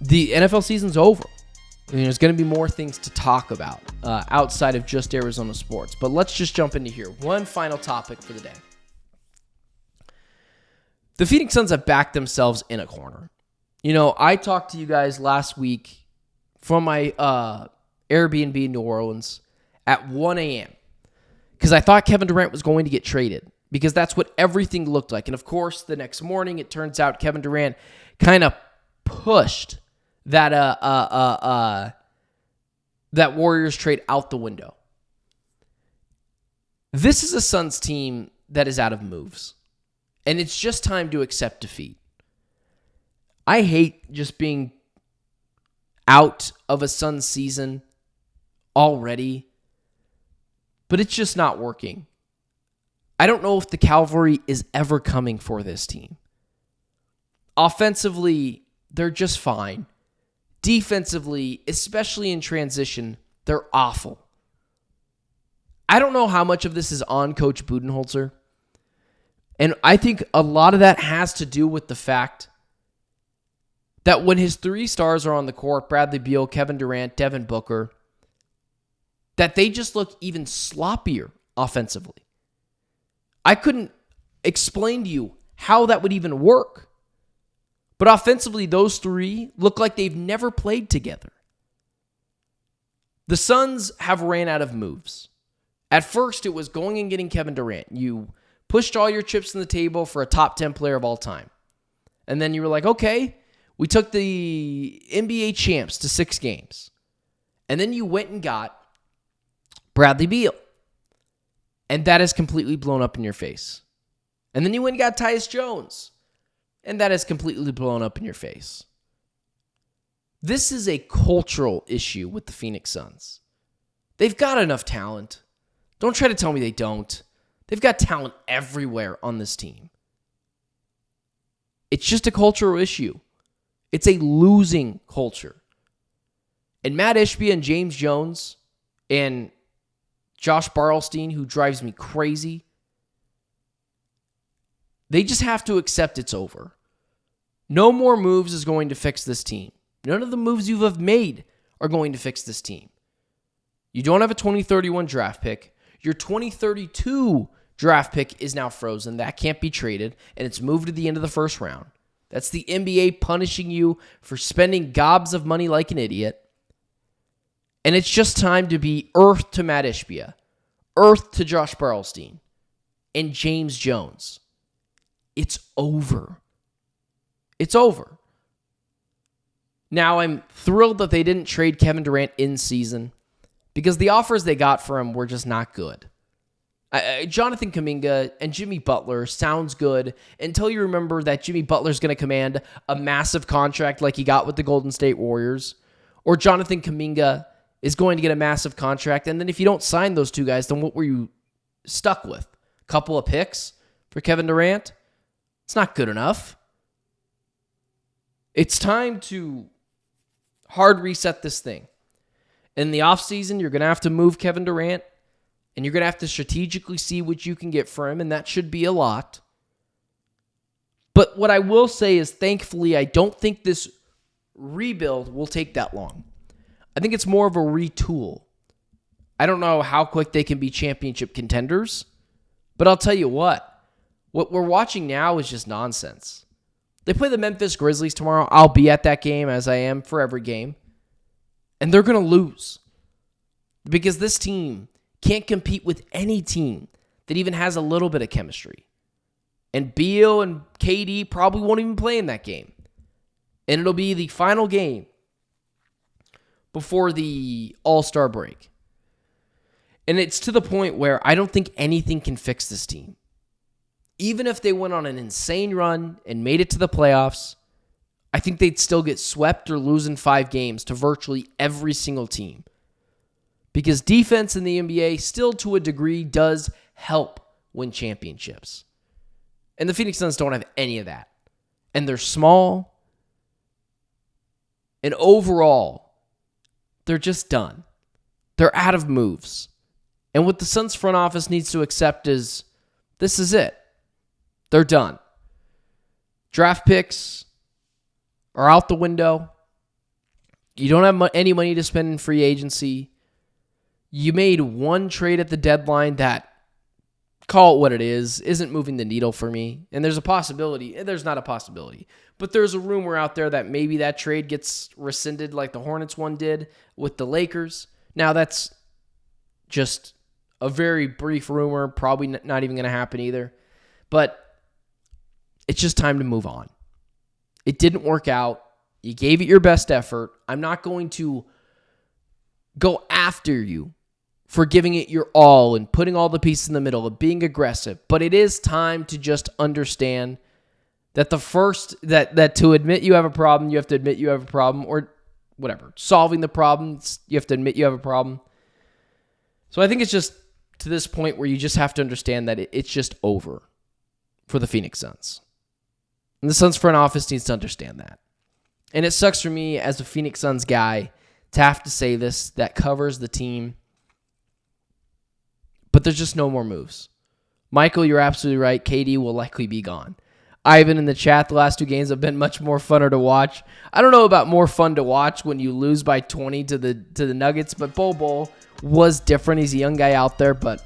the NFL season's over. There's going to be more things to talk about outside of just Arizona sports. But let's just jump into here. One final topic for the day. The Phoenix Suns have backed themselves in a corner. I talked to you guys last week from my Airbnb in New Orleans at 1 a.m. because I thought Kevin Durant was going to get traded because that's what everything looked like. And of course, the next morning, it turns out Kevin Durant kind of pushed that Warriors trade out the window. This is a Suns team that is out of moves, and it's just time to accept defeat. I hate just being out of a Suns season already, but it's just not working. I don't know if the cavalry is ever coming for this team. Offensively, they're just fine. Defensively, especially in transition, they're awful. I don't know how much of this is on Coach Budenholzer. And I think a lot of that has to do with the fact that when his three stars are on the court, Bradley Beal, Kevin Durant, Devin Booker, that they just look even sloppier offensively. I couldn't explain to you how that would even work. But offensively, those three look like they've never played together. The Suns have ran out of moves. At first, it was going and getting Kevin Durant. You pushed all your chips on the table for a top 10 player of all time. And then you were like, okay, we took the NBA champs to 6 games. And then you went and got Bradley Beal. And that has completely blown up in your face. And then you went and got Tyus Jones. And that has completely blown up in your face. This is a cultural issue with the Phoenix Suns. They've got enough talent. Don't try to tell me they don't. They've got talent everywhere on this team. It's just a cultural issue. It's a losing culture. And Matt Ishbia and James Jones and Josh Barlstein, who drives me crazy, they just have to accept it's over. No more moves is going to fix this team. None of the moves you have made are going to fix this team. You don't have a 2031 draft pick. Your 2032 draft pick is now frozen. That can't be traded, and it's moved to the end of the first round. That's the NBA punishing you for spending gobs of money like an idiot. And it's just time to be earth to Matt Ishbia, earth to Josh Barlstein, and James Jones. It's over. It's over. Now, I'm thrilled that they didn't trade Kevin Durant in season because the offers they got for him were just not good. Jonathan Kuminga and Jimmy Butler sounds good until you remember that Jimmy Butler's going to command a massive contract like he got with the Golden State Warriors, or Jonathan Kuminga is going to get a massive contract, and then if you don't sign those two guys, then what were you stuck with? A couple of picks for Kevin Durant? It's not good enough. It's time to hard reset this thing. In the offseason, you're going to have to move Kevin Durant, and you're going to have to strategically see what you can get for him, and that should be a lot. But what I will say is, thankfully, I don't think this rebuild will take that long. I think it's more of a retool. I don't know how quick they can be championship contenders, but I'll tell you what we're watching now is just nonsense. They play the Memphis Grizzlies tomorrow. I'll be at that game, as I am for every game. And they're going to lose. Because this team can't compete with any team that even has a little bit of chemistry. And Beal and KD probably won't even play in that game. And it'll be the final game before the All-Star break. And it's to the point where I don't think anything can fix this team. Even if they went on an insane run and made it to the playoffs, I think they'd still get swept or lose in 5 games to virtually every single team. Because defense in the NBA still to a degree does help win championships. And the Phoenix Suns don't have any of that. And they're small. And overall, they're just done. They're out of moves. And what the Suns front office needs to accept is, this is it. They're done. Draft picks are out the window. You don't have any money to spend in free agency. You made one trade at the deadline that, call it what it is, isn't moving the needle for me. And there's a possibility. There's not a possibility. But there's a rumor out there that maybe that trade gets rescinded like the Hornets one did with the Lakers. Now, that's just a very brief rumor, probably not even going to happen either. But it's just time to move on. It didn't work out. You gave it your best effort. I'm not going to go after you for giving it your all and putting all the pieces in the middle and being aggressive. But it is time to just understand that that to admit you have a problem, you have to admit you have a problem, or whatever. Solving the problem, you have to admit you have a problem. So I think it's just to this point where you just have to understand that it's just over for the Phoenix Suns. And the Suns front office needs to understand that. And it sucks for me as a Phoenix Suns guy to have to say this, that covers the team. But there's just no more moves. Michael, you're absolutely right. KD will likely be gone. Ivan in the chat, the last 2 games have been much more funner to watch. I don't know about more fun to watch when you lose by 20 to the Nuggets, but Bol was different. He's a young guy out there, but